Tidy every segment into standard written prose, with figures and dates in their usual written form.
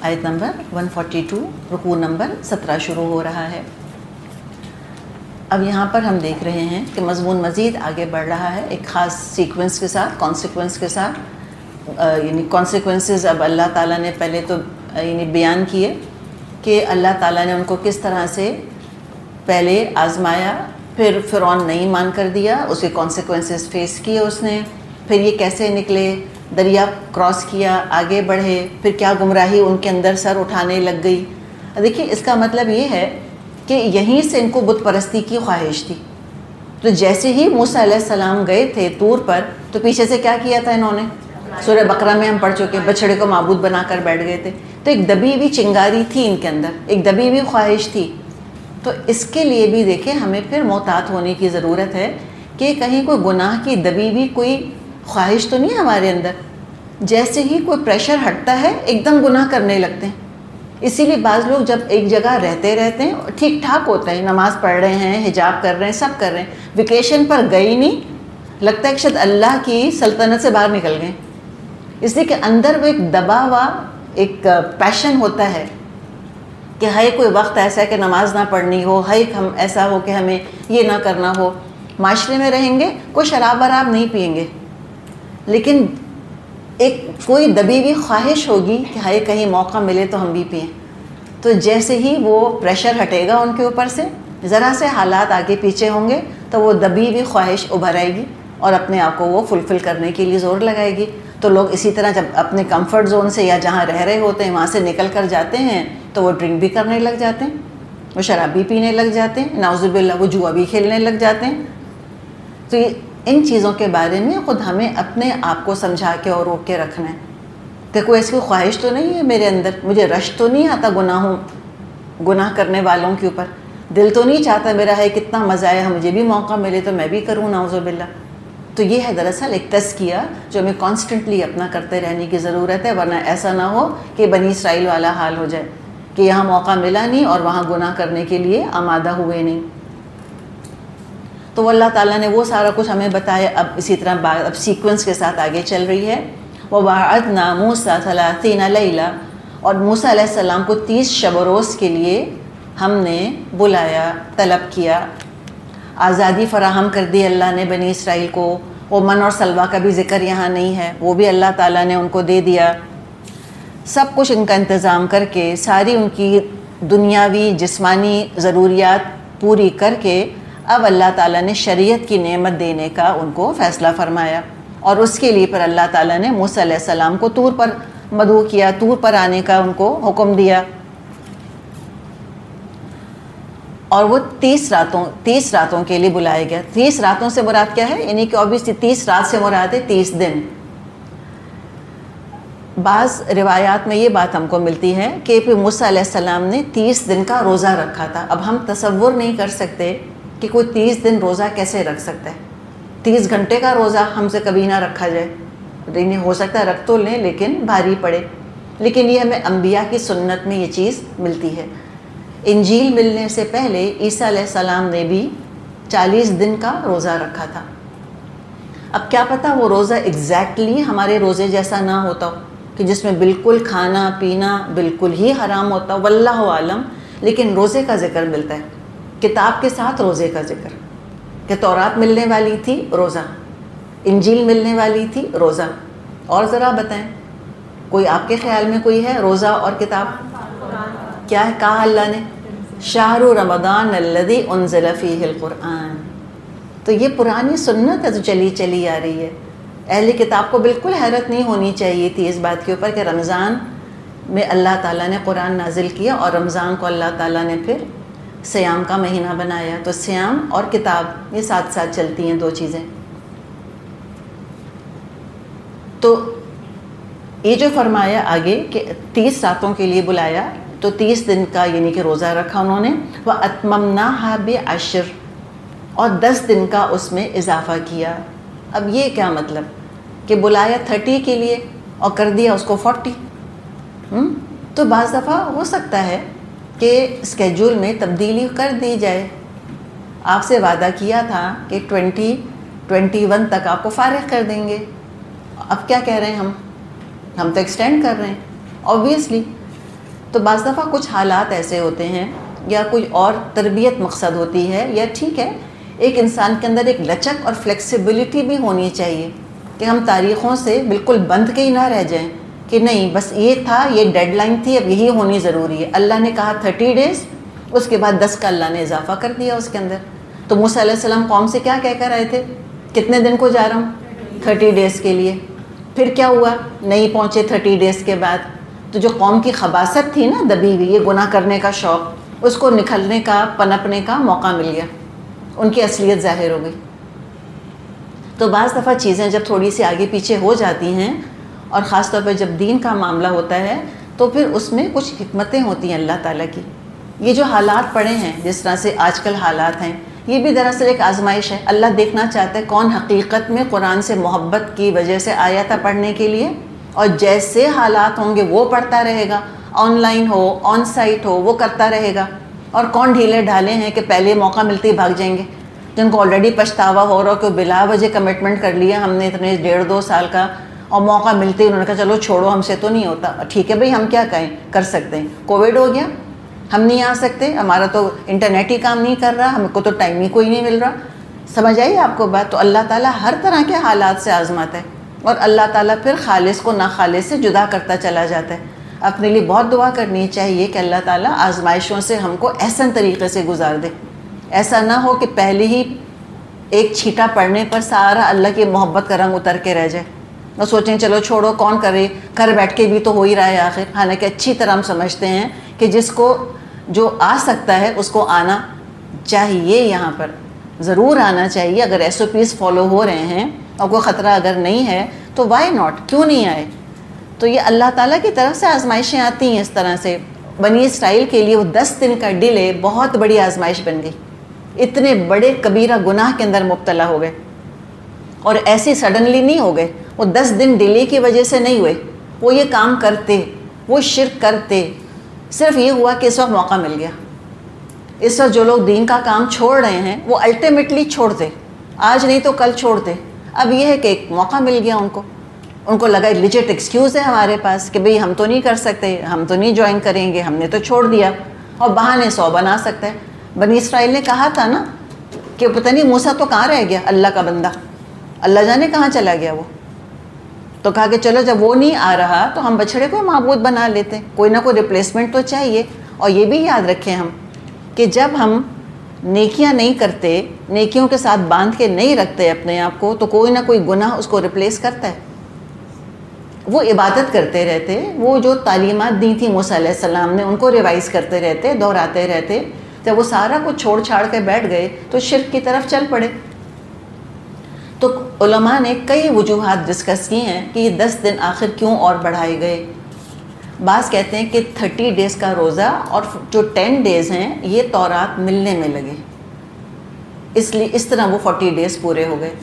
آیت نمبر 142 رکوع نمبر 17 شروع ہو رہا ہے۔ اب یہاں پر ہم دیکھ رہے ہیں کہ مضمون مزید آگے بڑھ رہا ہے ایک خاص سیکوینس کے ساتھ، کانسیکوینس کے ساتھ، یعنی کانسیکوینسز اب اللہ تعالیٰ نے پہلے تو یعنی بیان کیے کہ اللہ تعالیٰ نے ان کو کس طرح سے پہلے آزمایا، پھر فرعون نہیں مان کر دیا، اس کے کانسیکوینسز فیس کیے اس نے، پھر یہ کیسے نکلے، دریا کراس کیا، آگے بڑھے، پھر کیا گمراہی ان کے اندر سر اٹھانے لگ گئی۔ دیکھیے اس کا مطلب یہ ہے کہ یہیں سے ان کو بت پرستی کی خواہش تھی، تو جیسے ہی موسیٰ علیہ السلام گئے تھے طور پر تو پیچھے سے کیا کیا تھا انہوں نے، سورہ بقرہ میں ہم پڑھ چکے، بچڑے کو معبود بنا کر بیٹھ گئے تھے۔ تو ایک دبی ہوئی چنگاری تھی ان کے اندر، ایک دبی ہوئی خواہش تھی۔ تو اس کے لیے بھی دیکھیں ہمیں پھر محتاط ہونے کی ضرورت ہے کہ کہیں کوئی گناہ کی دبی ہوئی کوئی خواہش تو نہیں ہمارے اندر، جیسے ہی کوئی پریشر ہٹتا ہے ایک دم گناہ کرنے لگتے ہیں۔ اسی لیے بعض لوگ جب ایک جگہ رہتے ہیں ٹھیک ٹھاک ہوتے ہیں، نماز پڑھ رہے ہیں، حجاب کر رہے ہیں، سب کر رہے ہیں، ویکیشن پر گئے ہی نہیں، لگتا ہے کہ شاید اللہ کی سلطنت سے باہر نکل گئے، اس لیے کہ اندر وہ ایک دبا ہوا ایک پیشن ہوتا ہے کہ ہائے کوئی وقت ایسا ہے کہ نماز نہ پڑھنی ہو، ہائے ہم ایسا ہو کہ ہمیں یہ نہ کرنا ہو۔ معاشرے میں رہیں گے، کوئی شراب وراب نہیں پئیں گے، لیکن ایک کوئی دبی ہوئی خواہش ہوگی کہ ہائے کہیں موقع ملے تو ہم بھی پئیں۔ تو جیسے ہی وہ پریشر ہٹے گا ان کے اوپر سے، ذرا سے حالات آگے پیچھے ہوں گے تو وہ دبی ہوئی خواہش ابھر آئے گی اور اپنے آپ کو وہ فلفل کرنے کے لیے زور لگائے گی۔ تو لوگ اسی طرح جب اپنے کمفرٹ زون سے یا جہاں رہ رہے ہوتے ہیں وہاں سے نکل کر جاتے ہیں تو وہ ڈرنک بھی کرنے لگ جاتے ہیں، وہ شراب بھی پینے لگ جاتے ہیں، نعوذ باللہ وہ جوا بھی کھیلنے لگ جاتے ہیں۔ تو ان چیزوں کے بارے میں خود ہمیں اپنے آپ کو سمجھا کے اور روک کے رکھنا ہے کہ کوئی ایسی خواہش تو نہیں ہے میرے اندر، مجھے رشک تو نہیں آتا گناہ کرنے والوں کے اوپر، دل تو نہیں چاہتا میرا ہے کتنا مزہ آیا مجھے بھی موقع ملے تو میں بھی کروں، نعوذ باللہ۔ تو یہ ہے دراصل ایک تزکیہ جو ہمیں کانسٹنٹلی اپنا کرتے رہنے کی ضرورت ہے، ورنہ ایسا نہ ہو کہ بنی اسرائیل والا حال ہو جائے کہ یہاں موقع ملا نہیں اور وہاں گناہ کرنے کے لیے آمادہ ہوئے نہیں۔ تو اللہ تعالیٰ نے وہ سارا کچھ ہمیں بتایا۔ اب اسی طرح بات اب سیکوینس کے ساتھ آگے چل رہی ہے۔ وَوَعَدْنَا مُوسَىٰ 30 لَيْلَةً، اور موسیٰ علیہ السلام کو 30 شب و روز کے لیے ہم نے بلایا، طلب کیا، آزادی فراہم کر دی اللہ نے بنی اسرائیل کو۔ وہ من اور سلوہ کا بھی ذکر یہاں نہیں ہے، وہ بھی اللہ تعالیٰ نے ان کو دے دیا۔ سب کچھ ان کا انتظام کر کے، ساری ان کی دنیاوی جسمانی ضروریات پوری کر کے اب اللہ تعالیٰ نے شریعت کی نعمت دینے کا ان کو فیصلہ فرمایا، اور اس کے لیے پھر اللہ تعالیٰ نے موسیٰ علیہ السلام کو طور پر مدعو کیا، طور پر آنے کا ان کو حکم دیا۔ اور وہ 30 راتوں کے لیے بلائے گیا۔ 30 راتوں سے مراد کیا ہے؟ یعنی کہ obviously 30 رات سے مراد ہے 30 دن۔ بعض روایات میں یہ بات ہم کو ملتی ہے کہ پھر موسیٰ علیہ السلام نے 30 دن کا روزہ رکھا تھا۔ اب ہم تصور نہیں کر سکتے کہ کوئی 30 دن روزہ کیسے رکھ سکتا ہے۔ 30 گھنٹے کا روزہ ہم سے کبھی نہ رکھا جائے، نہیں ہو سکتا ہے رکھ تو لیں لیکن بھاری پڑے، لیکن یہ ہمیں انبیاء کی سنت میں یہ چیز ملتی ہے۔ انجیل ملنے سے پہلے عیسیٰ علیہ السلام نے بھی 40 دن کا روزہ رکھا تھا۔ اب کیا پتہ وہ روزہ ایگزیکٹلی ہمارے روزے جیسا نہ ہوتا ہو کہ جس میں بالکل کھانا پینا بالکل ہی حرام ہوتا ہو، واللہ عالم، لیکن روزے کا ذکر ملتا ہے، کتاب کے ساتھ روزے کا ذکر، کہ تورات ملنے والی تھی روزہ، انجیل ملنے والی تھی روزہ۔ اور ذرا بتائیں کوئی آپ کے خیال میں کوئی ہے روزہ اور کتاب؟ کیا ہے کہا اللہ نے؟ شہر رمضان الذی انزل فیہ القرآن۔ تو یہ پرانی سنت ہے جو چلی آ رہی ہے۔ اہل کتاب کو بالکل حیرت نہیں ہونی چاہیے تھی اس بات کے اوپر کہ رمضان میں اللہ تعالیٰ نے قرآن نازل کیا اور رمضان کو اللہ تعالیٰ نے پھر سیام کا مہینہ بنایا۔ تو سیام اور کتاب یہ ساتھ ساتھ چلتی ہیں، دو چیزیں۔ تو یہ جو فرمایا آگے کہ 30 راتوں کے لیے بلایا، تو 30 دن کا یعنی کہ روزہ رکھا انہوں نے، وَأَتْمَمْنَاهَا بِعَشْرٍ، اور 10 دن کا اس میں اضافہ کیا۔ اب یہ کیا مطلب کہ بلایا 30 کے لیے اور کر دیا اس کو 40۔ تو بعض دفعہ ہو سکتا ہے کہ اسکیجول میں تبدیلی کر دی جائے۔ آپ سے وعدہ کیا تھا کہ 21 تک آپ کو فارغ کر دیں گے، اب کیا کہہ رہے ہیں ہم تو ایکسٹینڈ کر رہے ہیں۔ اوبویسلی تو بعض دفعہ کچھ حالات ایسے ہوتے ہیں یا کوئی اور تربیت مقصد ہوتی ہے، یا ٹھیک ہے ایک انسان کے اندر ایک لچک اور فلیکسیبلٹی بھی ہونی چاہیے کہ ہم تاریخوں سے بالکل بندھ کے ہی نہ رہ جائیں کہ نہیں بس یہ تھا، یہ ڈیڈ لائن تھی، اب یہی ہونی ضروری ہے. اللہ نے کہا 30 ڈیز، اس کے بعد 10 کا اللہ نے اضافہ کر دیا اس کے اندر. تو موسیٰ علیہ السلام قوم سے کیا کہہ کر آئے تھے؟ کتنے دن کو جا رہا ہوں؟ 30 ڈیز کے لیے. پھر کیا ہوا؟ نہیں پہنچے 30 ڈیز کے بعد. تو جو قوم کی خباثت تھی نا دبی ہوئی، یہ گناہ کرنے کا شوق، اس کو نکھلنے کا، پنپنے کا موقع مل گیا، ان کی اصلیت ظاہر ہو گئی. تو بعض دفعہ چیزیں جب تھوڑی سی آگے پیچھے ہو جاتی ہیں، اور خاص طور پہ جب دین کا معاملہ ہوتا ہے، تو پھر اس میں کچھ حکمتیں ہوتی ہیں اللہ تعالیٰ کی. یہ جو حالات پڑے ہیں جس طرح سے آج کل حالات ہیں، یہ بھی دراصل ایک آزمائش ہے. اللہ دیکھنا چاہتا ہے کون حقیقت میں قرآن سے محبت کی وجہ سے آیا تھا پڑھنے کے لیے، اور جیسے حالات ہوں گے وہ پڑھتا رہے گا، on line who on site ہو وہ کرتا رہے گا. اور کون ڈھیلے ڈھالے ہیں کہ پہلے موقع ملتے ہی بھاگ جائیں گے، جن کو آلریڈی پچھتاوا ہو رہا ہو کہ بلا وجہ کمٹمنٹ کر لیا ہم نے اتنے 1.5-2 سال کا، اور موقع ملتے ہی انہوں نے کہا چلو چھوڑو ہم سے تو نہیں ہوتا. ٹھیک ہے بھئی ہم کیا کہیں کر سکتے ہیں، کووڈ ہو گیا ہم نہیں آ سکتے، ہمارا تو انٹرنیٹ ہی کام نہیں کر رہا، ہم کو تو ٹائم ہی کوئی نہیں مل رہا. سمجھ آئی آپ کو بات؟ تو اللہ تعالیٰ ہر طرح کے حالات سے آزماتا ہے، اور اللہ تعالیٰ پھر خالص کو ناخالص سے جدا کرتا چلا جاتا ہے. اپنے لیے بہت دعا کرنی چاہیے کہ اللہ تعالیٰ آزمائشوں سے ہم کو احسن طریقے سے گزار دے. ایسا نہ ہو کہ پہلے ہی ایک چھیٹا پڑنے پر سارا اللہ کی محبت کا رنگ اتر کے رہ جائے، اور سوچیں چلو چھوڑو کون کرے، گھر بیٹھ کے بھی تو ہو ہی رہا ہے آخر. حالانکہ اچھی طرح ہم سمجھتے ہیں کہ جس کو جو آ سکتا ہے اس کو آنا چاہیے، یہاں پر ضرور آنا چاہیے. اگر SOPs فالو ہو رہے ہیں اور کوئی خطرہ اگر نہیں ہے تو وائی ناٹ، کیوں نہیں آئے. تو یہ اللہ تعالیٰ کی طرف سے آزمائشیں آتی ہیں اس طرح سے. بنی اسرائیل کے لیے وہ 10 دن کا ڈیلے بہت بڑی آزمائش بن گئی. اتنے بڑے کبیرہ گناہ کے اندر مبتلا ہو گئے، اور ایسے سڈنلی نہیں ہو گئے. وہ 10 دن ڈیلے کی وجہ سے نہیں ہوئے، وہ یہ کام کرتے، وہ شرک کرتے. صرف یہ ہوا کہ اس وقت موقع مل گیا. اس وقت جو لوگ دین کا کام چھوڑ رہے ہیں وہ الٹیمیٹلی چھوڑتے، آج نہیں تو کل چھوڑتے. اب یہ ہے کہ ایک موقع مل گیا ان کو لگا لیجٹ ایکسکیوز ہے ہمارے پاس کہ بھئی ہم تو نہیں کر سکتے، ہم تو نہیں جوائن کریں گے، ہم نے تو چھوڑ دیا. اور بہانے 100 بنا سکتا ہے. بنی اسرائیل نے کہا تھا نا کہ پتہ نہیں موسیٰ تو کہاں رہ گیا اللہ کا بندہ، اللہ جانے کہاں چلا گیا وہ. تو کہا کہ چلو جب وہ نہیں آ رہا تو ہم بچھڑے کو معبود بنا لیتے، کوئی نہ کوئی ریپلیسمنٹ تو چاہیے. اور یہ بھی یاد رکھیں ہم کہ جب ہم نیکیاں نہیں کرتے، نیکیوں کے ساتھ باندھ کے نہیں رکھتے اپنے آپ کو، تو کوئی نہ کوئی گناہ اس کو ریپلیس کرتا ہے. وہ عبادت کرتے رہتے، وہ جو تعلیمات دی تھی موسیٰ علیہ السلام نے ان کو ریوائز کرتے رہتے، دہراتے رہتے. جب وہ سارا کچھ چھوڑ چھاڑ کے بیٹھ گئے تو شرک کی طرف چل پڑے. تو علماء نے کئی وجوہات ڈسکس کی ہیں کہ یہ 10 دن آخر کیوں اور بڑھائے گئے. بعض کہتے ہیں کہ 30 ڈیز کا روزہ اور جو 10 ڈیز ہیں یہ تورات ملنے میں لگے، اس لیے اس طرح وہ 40 ڈیز پورے ہو گئے.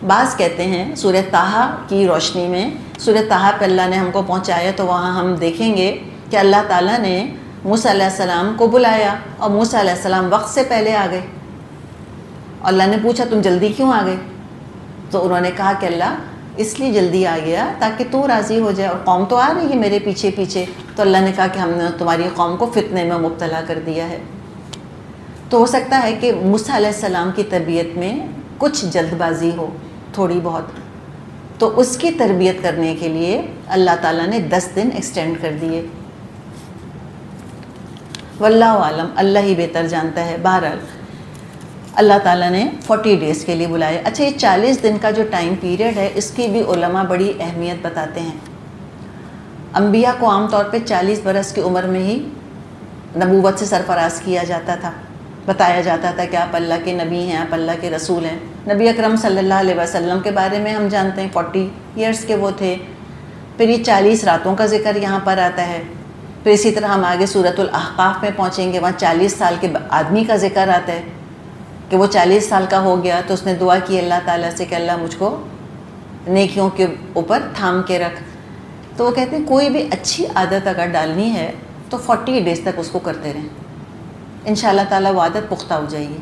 بعض کہتے ہیں سورہ طٰہٰ کی روشنی میں، سورہ طٰہٰ پہ اللہ نے ہم کو پہنچایا تو وہاں ہم دیکھیں گے کہ اللہ تعالیٰ نے موسیٰ علیہ السلام کو بلایا، اور موسیٰ علیہ السلام وقت سے پہلے آ گئے. اللہ نے پوچھا تم جلدی کیوں آ گئے؟ تو انہوں نے کہا کہ اللہ اس لیے جلدی آ گیا تاکہ تو راضی ہو جائے، اور قوم تو آ رہی ہے میرے پیچھے پیچھے. تو اللہ نے کہا کہ ہم نے تمہاری قوم کو فتنے میں مبتلا کر دیا ہے. تو ہو سکتا ہے کہ موسیٰ علیہ السلام کی تربیت میں کچھ جلد بازی ہو تھوڑی بہت، تو اس کی تربیت کرنے کے لیے اللہ تعالیٰ نے 10 دن ایکسٹینڈ کر دیے. واللہ عالم، اللہ ہی بہتر جانتا ہے. بہرحال اللہ تعالیٰ نے 40 ڈیز کے لیے بلائے. اچھا یہ 40 دن کا جو ٹائم پیریڈ ہے اس کی بھی علماء بڑی اہمیت بتاتے ہیں. انبیاء کو عام طور پہ 40 برس کی عمر میں ہی نبوت سے سرفراز کیا جاتا تھا، بتایا جاتا تھا کہ آپ اللہ کے نبی ہیں، آپ اللہ کے رسول ہیں. نبی اکرم صلی اللہ علیہ وسلم کے بارے میں ہم جانتے ہیں 40 ایئرس کے وہ تھے. پھر یہ 40 راتوں کا ذکر یہاں پر آتا ہے. پھر اسی طرح ہم آگے سورۃ الاحقاف میں پہنچیں گے، وہاں 40 سال کے آدمی کا ذکر آتا ہے کہ وہ 40 سال کا ہو گیا تو اس نے دعا کی اللہ تعالیٰ سے کہ اللہ مجھ کو نیکیوں کے اوپر تھام کے رکھ. تو وہ کہتے ہیں کوئی بھی اچھی عادت اگر ڈالنی ہے تو 40 ڈیز تک اس کو کرتے رہیں، انشاءاللہ تعالیٰ وہ عادت پختہ ہو جائے گی.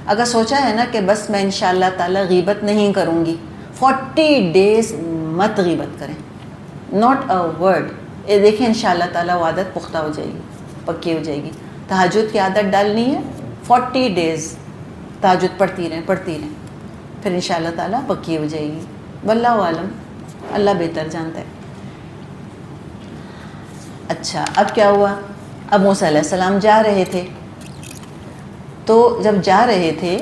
اگر سوچا ہے نا کہ بس میں انشاءاللہ تعالیٰ غیبت نہیں کروں گی، 40 ڈیز مت غیبت کریں، ناٹ اے ورڈ. یہ دیکھیں انشاءاللہ تعالیٰ وہ عادت پختہ ہو جائے گی، پکی ہو جائے گی۔ تہجد کی عادت ڈالنی ہے، 40 ڈیز تہجد پڑھتی رہیں پھر انشاءاللہ تعالیٰ پکی ہو جائے گی۔ واللہ عالم، اللہ بہتر جانتا ہے۔ اچھا اب کیا ہوا؟ اب موسیٰ علیہ السلام جا رہے تھے، تو جب جا رہے تھے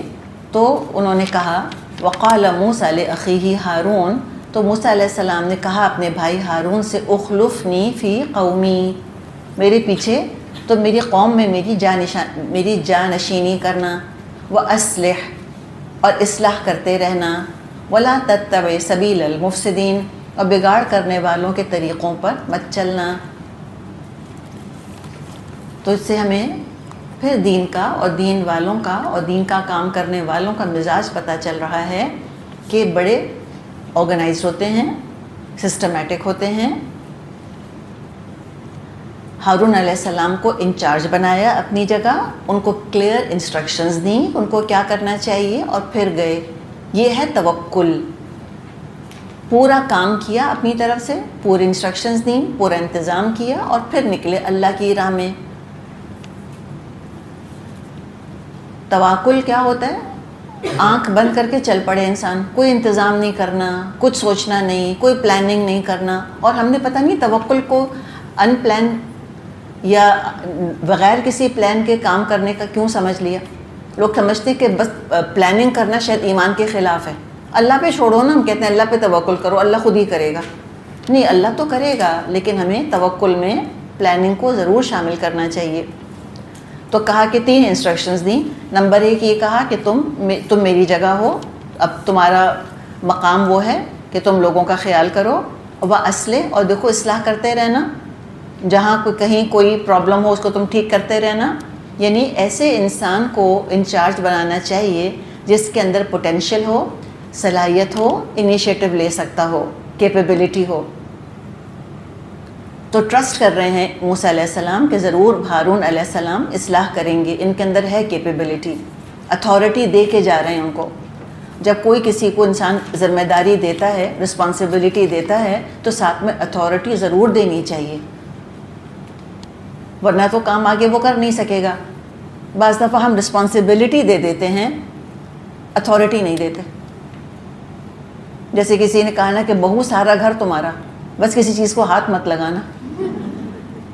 تو انہوں نے کہا وقال موسیٰ لأخیہ ہارون، تو موسیٰ علیہ السلام نے کہا اپنے بھائی ہارون سے اخلفنی فی قومی، میرے پیچھے تو میری قوم میں میری جانشینی کرنا، وَأَصْلِحْ، اور اصلاح کرتے رہنا، وَلَا تَتَّبِعْ سَبِيلَ الْمُفْسِدِينَ، اور بگاڑ کرنے والوں کے طریقوں پر مت چلنا۔ تو اس سے ہمیں پھر دین کا اور دین والوں کا اور دین کا کام کرنے والوں کا مزاج پتہ چل رہا ہے کہ بڑے آرگنائزڈ ہوتے ہیں، سسٹمیٹک ہوتے ہیں۔ ہارون علیہ السلام کو انچارج بنایا اپنی جگہ، ان کو کلیئر انسٹرکشنز دیں ان کو کیا کرنا چاہیے، اور پھر گئے۔ یہ ہے توکل، پورا کام کیا اپنی طرف سے، پورے انسٹرکشنز دیں، پورا انتظام کیا، اور پھر نکلے اللہ کی راہ میں۔ توکل کیا ہوتا ہے؟ آنکھ بند کر کے چل پڑے انسان، کوئی انتظام نہیں کرنا، کچھ سوچنا نہیں، کوئی پلاننگ نہیں کرنا۔ اور ہم نے پتہ نہیں توکل کو ان پلان یا بغیر کسی پلان کے کام کرنے کا کیوں سمجھ لیا۔ لوگ سمجھتے ہیں کہ بس پلاننگ کرنا شاید ایمان کے خلاف ہے۔ اللہ پہ چھوڑو نا، ہم کہتے ہیں اللہ پہ توکل کرو، اللہ خود ہی کرے گا۔ نہیں، اللہ تو کرے گا، لیکن ہمیں توکل میں پلاننگ کو ضرور شامل کرنا چاہیے۔ تو کہا کہ 3 انسٹرکشنز دیں۔ نمبر 1 یہ کہا کہ تم میری جگہ ہو، اب تمہارا مقام وہ ہے کہ تم لوگوں کا خیال کرو، وَأَصْلِحْ، اور دیکھو اصلاح کرتے رہنا، جہاں کہیں کوئی پرابلم ہو اس کو تم ٹھیک کرتے رہنا۔ یعنی ایسے انسان کو انچارج بنانا چاہیے جس کے اندر پوٹینشیل ہو، صلاحیت ہو، انیشیٹو لے سکتا ہو، کیپیبلٹی ہو۔ تو ٹرسٹ کر رہے ہیں موسیٰ علیہ السلام کہ ضرور ہارون علیہ السلام اصلاح کریں گے، ان کے اندر ہے کیپیبلٹی، اتھارٹی دے کے جا رہے ہیں ان کو۔ جب کوئی کسی کو انسان ذمہ داری دیتا ہے، رسپانسبلٹی دیتا ہے، تو ساتھ میں اتھارٹی ضرور دینی چاہیے، ورنہ تو کام آگے وہ کر نہیں سکے گا۔ بعض دفعہ ہم رسپانسبلٹی دے دیتے ہیں، اتھارٹی نہیں دیتے۔ جیسے کسی نے کہا نا کہ بہو سارا گھر تمہارا، بس کسی چیز کو ہاتھ مت لگانا۔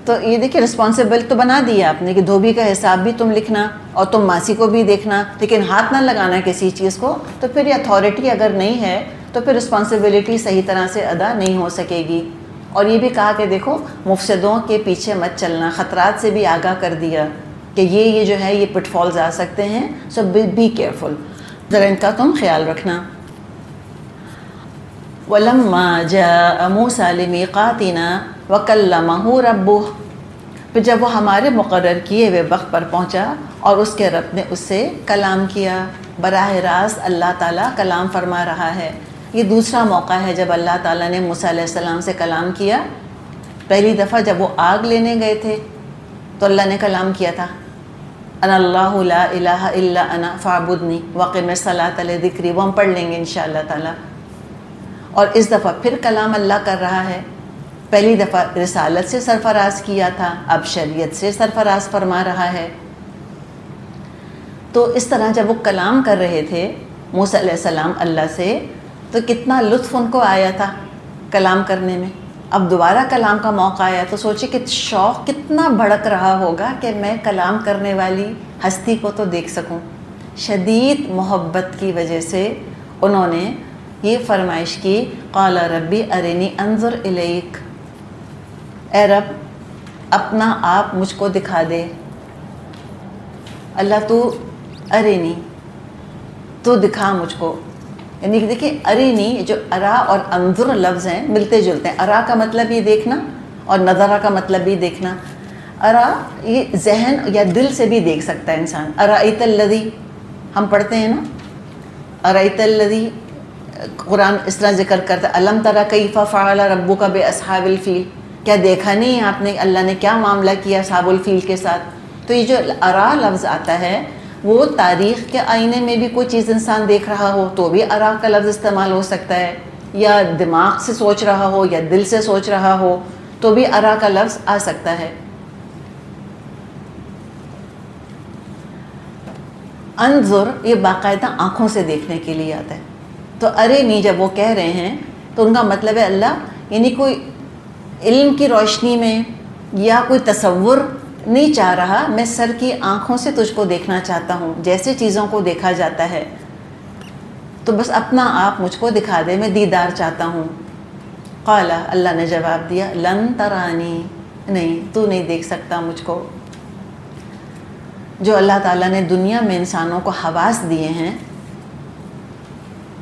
تو یہ دیکھیں رسپانسبل تو بنا دیا آپ نے کہ دھوبی کا حساب بھی تم لکھنا اور تم ماسی کو بھی دیکھنا، لیکن ہاتھ نہ لگانا کسی چیز کو، تو پھر یہ اتھارٹی اگر نہیں ہے تو پھر رسپانسبلٹی صحیح طرح سے ادا نہیں ہو سکے گی۔ اور یہ بھی کہا کہ دیکھو مفسدوں کے پیچھے مت چلنا، خطرات سے بھی آگاہ کر دیا کہ یہ جو ہے یہ پٹ فالز آ سکتے ہیں، سو بی کیئرفل، ذرا ان کا تم خیال رکھنا۔ وَلَمَّا جَاءَ مُوسَىٰ لِمِيقَاتِنَا وَكَلَّمَهُ رَبُّهُ، پھر جب وہ ہمارے مقرر کیے ہوئے وقت پر پہنچا اور اس کے رب نے اس سے کلام کیا، براہ راست اللہ تعالیٰ کلام فرما رہا ہے۔ یہ دوسرا موقع ہے جب اللہ تعالیٰ نے موسیٰ علیہ السلام سے کلام کیا۔ پہلی دفعہ جب وہ آگ لینے گئے تھے تو اللہ نے کلام کیا تھا، انا اللہ لا الہ الا انا فاعبدنی واقم الصلاۃ لذکری، وہ ہم پڑھ لیں گے انشاءاللہ تعالیٰ۔ اور اس دفعہ پھر کلام اللہ کر رہا ہے۔ پہلی دفعہ رسالت سے سرفراز کیا تھا، اب شریعت سے سرفراز فرما رہا ہے۔ تو اس طرح جب وہ کلام کر رہے تھے موسیٰ علیہ السلام اللہ سے، تو کتنا لطف ان کو آیا تھا کلام کرنے میں۔ اب دوبارہ کلام کا موقع آیا تو سوچے کہ شوق کتنا بھڑک رہا ہوگا کہ میں کلام کرنے والی ہستی کو تو دیکھ سکوں۔ شدید محبت کی وجہ سے انہوں نے یہ فرمائش کی، قال ربی ارنی انظر الیک، اے رب اپنا آپ مجھ کو دکھا دے۔ اللہ تو ارنی، تو دکھا مجھ کو۔ یعنی کہ دیکھیں ارنی، جو ارا اور انظر لفظ ہیں ملتے جلتے ہیں۔ ارا کا مطلب یہ دیکھنا اور نظرہ کا مطلب بھی دیکھنا۔ ارا یہ ذہن یا دل سے بھی دیکھ سکتا ہے انسان۔ ارأیت الذی ہم پڑھتے ہیں نا، ارأیت الذی قرآن اس طرح ذکر کرتا ہے، الم تری کیف فعل ربک باصحاب الفیل، کیا دیکھا نہیں آپ نے اللہ نے کیا معاملہ کیا اصحاب الفیل کے ساتھ۔ تو یہ جو ارا لفظ آتا ہے وہ تاریخ کے آئینے میں بھی کوئی چیز انسان دیکھ رہا ہو تو بھی ارا کا لفظ استعمال ہو سکتا ہے، یا دماغ سے سوچ رہا ہو یا دل سے سوچ رہا ہو، تو بھی ارا کا لفظ آ سکتا ہے۔ انظر یہ باقاعدہ آنکھوں سے دیکھنے کے لیے آتا ہے، تو ارینی جب وہ کہہ رہے ہیں تو ان کا مطلب ہے اللہ یعنی کوئی علم کی روشنی میں یا کوئی تصور نہیں چاہ رہا، میں سر کی آنکھوں سے تجھ کو دیکھنا چاہتا ہوں جیسے چیزوں کو دیکھا جاتا ہے، تو بس اپنا آپ مجھ کو دکھا دے، میں دیدار چاہتا ہوں۔ قال اللہ نے جواب دیا لن ترانی، نہیں تو نہیں دیکھ سکتا مجھ کو۔ جو اللہ تعالیٰ نے دنیا میں انسانوں کو حواس دیے ہیں،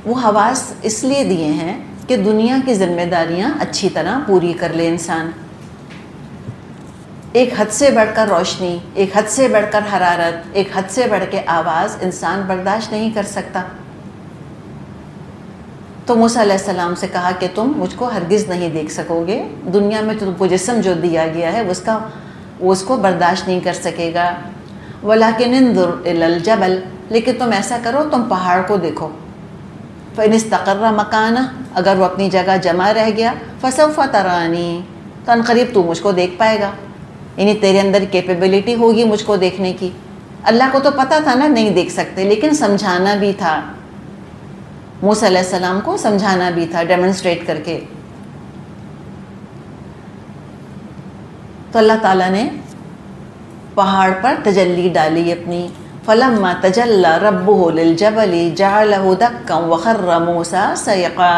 وہ حواس اس لیے دیے ہیں کہ دنیا کی ذمہ داریاں اچھی طرح پوری کر لے انسان۔ ایک حد سے بڑھ کر روشنی، ایک حد سے بڑھ کر حرارت، ایک حد سے بڑھ کے آواز انسان برداشت نہیں کر سکتا۔ تو موسیٰ علیہ السلام سے کہا کہ تم مجھ کو ہرگز نہیں دیکھ سکو گے، دنیا میں تم کو جسم جو دیا گیا ہے وہ اس کو برداشت نہیں کر سکے گا۔ وَلَكِنِ انظُرْ إِلَى الْجَبَلِ، لیکن تم ایسا کرو، تم پہاڑ کو دیکھو۔ فَإِنِ اسْتَقَرَّ مَكَانَهُ، اگر وہ اپنی جگہ جمع رہ گیا، فَسَوْفَ تَرَانِي، تو عنقریب تو مجھ کو دیکھ پائے گا، یعنی تیرے اندر کیپیبلٹی ہوگی مجھ کو دیکھنے کی۔ اللہ کو تو پتہ تھا نا نہیں دیکھ سکتے، لیکن سمجھانا بھی تھا، موسیٰ علیہ السلام کو سمجھانا بھی تھا ڈیمونسٹریٹ کر کے۔ تو اللہ تعالیٰ نے پہاڑ پر تجلی ڈالی اپنی۔ فَلَمَّا تَجَلَّى رَبُّهُ لِلْجَبَلِ جَعَلَهُ دَكًّا وَخَرَّ مُوسَىٰ صَعِقًا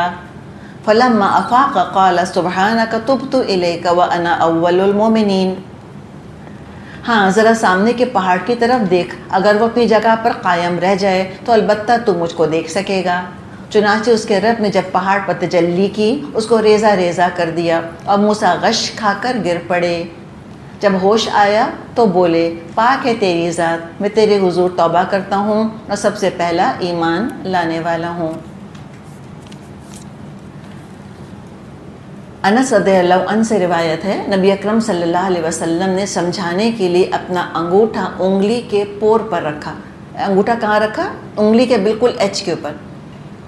فَلَمَّا أَفَاقَ قَالَ سُبْحَانَكَ تُبْتُ إِلَيْكَ وَأَنَا أَوَّلُ الْمُؤْمِنِينَ۔ ہاں ذرا سامنے کے پہاڑ کی طرف دیکھ، اگر وہ اپنی جگہ پر قائم رہ جائے تو البتہ تو مجھ کو دیکھ سکے گا۔ چنانچہ اس کے رب نے جب پہاڑ پر تجلی کی، اس کو ریزہ ریزہ کر دیا اور موسیٰ غش کھا کر گر پڑے۔ جب ہوش آیا تو بولے پاک ہے تیری ذات، میں تیرے حضور توبہ کرتا ہوں اور سب سے پہلا ایمان لانے والا ہوں۔ انس رضی اللہ عنہ سے روایت ہے، نبی اکرم صلی اللہ علیہ وسلم نے سمجھانے کے لیے اپنا انگوٹھا انگلی کے پور پر رکھا۔ انگوٹھا کہاں رکھا؟ انگلی کے بالکل ایج کے اوپر،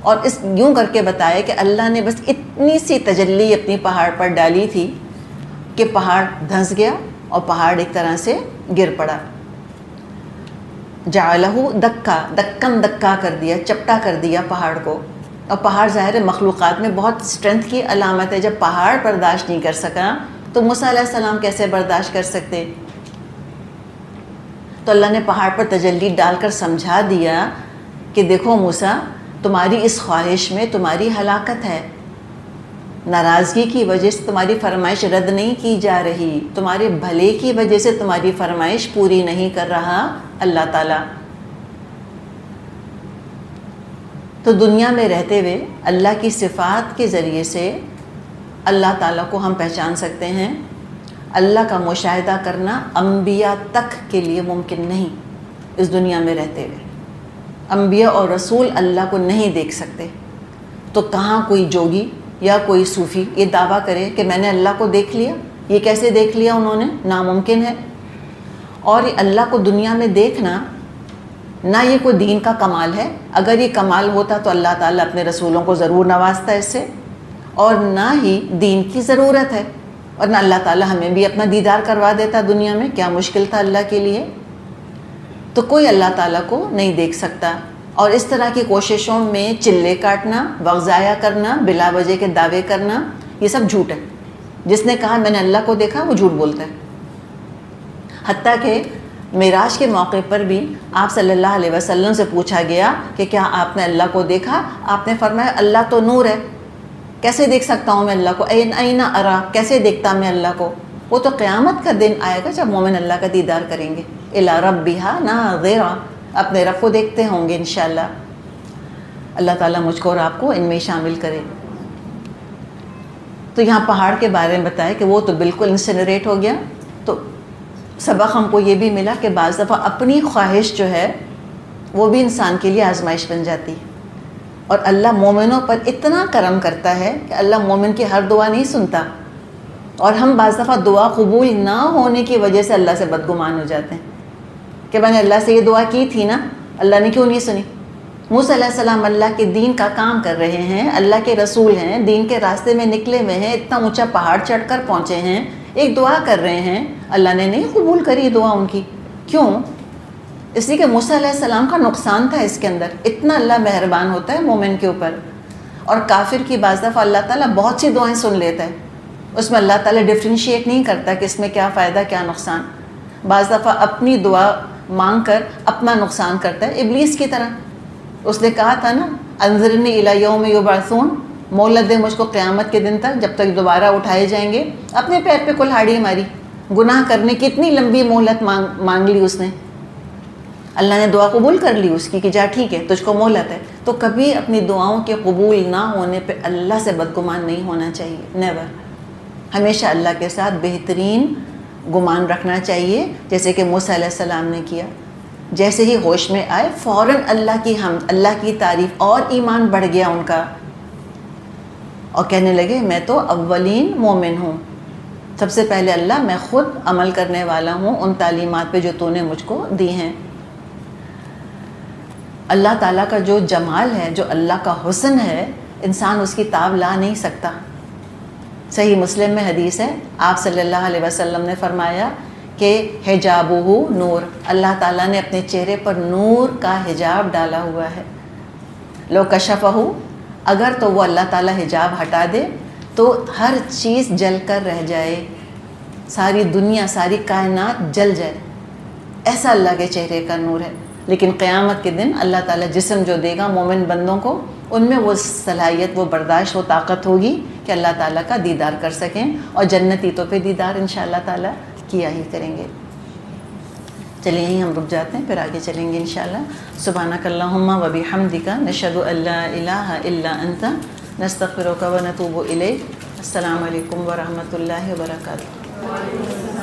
اور اس یوں کر کے بتایا کہ اللہ نے بس اتنی سی تجلی اپنی پہاڑ پر ڈالی تھی کہ پہاڑ دھنس گیا اور پہاڑ ایک طرح سے گر پڑا۔ جعلہ دکا، دکن دکا کر دیا، چپٹا کر دیا پہاڑ کو۔ اور پہاڑ ظاہر مخلوقات میں بہت اسٹرینتھ کی علامت ہے، جب پہاڑ برداشت نہیں کر سکا تو موسیٰ علیہ السلام کیسے برداشت کر سکتے؟ تو اللہ نے پہاڑ پر تجلی ڈال کر سمجھا دیا کہ دیکھو موسیٰ، تمہاری اس خواہش میں تمہاری ہلاکت ہے، ناراضگی کی وجہ سے تمہاری فرمائش رد نہیں کی جا رہی، تمہارے بھلے کی وجہ سے تمہاری فرمائش پوری نہیں کر رہا اللہ تعالیٰ۔ تو دنیا میں رہتے ہوئے اللہ کی صفات کے ذریعے سے اللہ تعالیٰ کو ہم پہچان سکتے ہیں۔ اللہ کا مشاہدہ کرنا انبیاء تک کے لیے ممکن نہیں، اس دنیا میں رہتے ہوئے انبیاء اور رسول اللہ کو نہیں دیکھ سکتے۔ تو کہاں کوئی جوگی یا کوئی صوفی یہ دعویٰ کرے کہ میں نے اللہ کو دیکھ لیا؟ یہ کیسے دیکھ لیا انہوں نے؟ ناممکن ہے۔ اور یہ اللہ کو دنیا میں دیکھنا نہ یہ کوئی دین کا کمال ہے، اگر یہ کمال ہوتا تو اللہ تعالیٰ اپنے رسولوں کو ضرور نوازتا اس سے، اور نہ ہی دین کی ضرورت ہے، اور نہ اللہ تعالیٰ ہمیں بھی اپنا دیدار کروا دیتا دنیا میں، کیا مشکل تھا اللہ کے لیے۔ تو کوئی اللہ تعالیٰ کو نہیں دیکھ سکتا، اور اس طرح کی کوششوں میں چلے کاٹنا، وقت ضائع کرنا، بلا وجہ کے دعوے کرنا، یہ سب جھوٹ ہے۔ جس نے کہا میں نے اللہ کو دیکھا وہ جھوٹ بولتا ہے۔ حتیٰ کہ معراج کے موقع پر بھی آپ صلی اللہ علیہ وسلم سے پوچھا گیا کہ کیا آپ نے اللہ کو دیکھا؟ آپ نے فرمایا اللہ تو نور ہے، کیسے دیکھ سکتا ہوں میں اللہ کو؟ این ارا، کیسے دیکھتا میں اللہ کو؟ وہ تو قیامت کا دن آئے گا جب مومن اللہ کا دیدار کریں گے۔ الی ربہا ناظرہ، اپنے رب کو دیکھتے ہوں گے انشاءاللہ۔ اللہ تعالیٰ مجھ کو اور آپ کو ان میں شامل کرے۔ تو یہاں پہاڑ کے بارے میں بتایا کہ وہ تو بالکل انسنریٹ ہو گیا۔ تو سبق ہم کو یہ بھی ملا کہ بعض دفعہ اپنی خواہش جو ہے وہ بھی انسان کے لیے آزمائش بن جاتی ہے، اور اللہ مومنوں پر اتنا کرم کرتا ہے کہ اللہ مومن کی ہر دعا نہیں سنتا، اور ہم بعض دفعہ دعا قبول نہ ہونے کی وجہ سے اللہ سے بدگمان ہو جاتے ہیں کہ میں نے اللہ سے یہ دعا کی تھی نا، اللہ نے کیوں نہیں سنی؟ موسیٰ علیہ السلام اللہ کے دین کا کام کر رہے ہیں، اللہ کے رسول ہیں، دین کے راستے میں نکلے ہوئے ہیں، اتنا اونچا پہاڑ چڑھ کر پہنچے ہیں، ایک دعا کر رہے ہیں، اللہ نے نہیں قبول کری دعا ان کی. کیوں؟ اس لیے کہ موسیٰ علیہ السلام کا نقصان تھا اس کے اندر. اتنا اللہ مہربان ہوتا ہے مومن کے اوپر. اور کافر کی بعض دفعہ اللہ تعالیٰ بہت سی دعائیں سن لیتا ہے، اس میں اللہ تعالیٰ ڈفرینشیٹ نہیں کرتا کہ اس میں کیا فائدہ کیا نقصان. بعض دفعہ اپنی دعا مانگ کر اپنا نقصان کرتا ہے، ابلیس کی طرح. اس نے کہا تھا نا انظرنی الی یوم یبعثون، مہلت دے مجھ کو قیامت کے دن تک جب تک دوبارہ اٹھائے جائیں گے. اپنے پیر پہ کلہاڑی ماری، گناہ کرنے کی اتنی لمبی مہلت مانگ لی اس نے. اللہ نے دعا قبول کر لی اس کی کہ جا ٹھیک ہے تجھ کو مہلت ہے. تو کبھی اپنی دعاؤں کے قبول نہ ہونے پہ اللہ سے بدگمان نہیں ہونا چاہیے، نیور. ہمیشہ اللہ کے ساتھ بہترین گمان رکھنا چاہیے، جیسے کہ موسیٰ علیہ السلام نے کیا. جیسے ہی ہوش میں آئے فوراً اللہ کی حمد، اللہ کی تعریف، اور ایمان بڑھ گیا ان کا، اور کہنے لگے میں تو اولین مومن ہوں. سب سے پہلے اللہ میں خود عمل کرنے والا ہوں ان تعلیمات پہ جو تو نے مجھ کو دی ہیں. اللہ تعالیٰ کا جو جمال ہے، جو اللہ کا حسن ہے، انسان اس کی تاب لا نہیں سکتا. صحیح مسلم میں حدیث ہے، آپ صلی اللہ علیہ وسلم نے فرمایا کہ حجابہ نور، اللہ تعالیٰ نے اپنے چہرے پر نور کا حجاب ڈالا ہوا ہے. لو کشفہ، اگر تو وہ اللہ تعالیٰ حجاب ہٹا دے تو ہر چیز جل کر رہ جائے، ساری دنیا ساری کائنات جل جائے. ایسا اللہ کے چہرے کا نور ہے. لیکن قیامت کے دن اللہ تعالیٰ جسم جو دے گا مومن بندوں کو، ان میں وہ صلاحیت، وہ برداشت، وہ طاقت ہوگی کہ اللہ تعالیٰ کا دیدار کر سکیں، اور جنتی تو پہ دیدار انشاءاللہ تعالیٰ کیا ہی کریں گے. چلیے یہیں ہم رک جاتے ہیں، پھر آگے چلیں گے انشاءاللہ. سبحانک اللہم و بحمدک، نشہد ان لا الہ الا انت، نستغفرک و نتوب الیک. السلام علیکم ورحمۃ اللہ وبرکاتہ.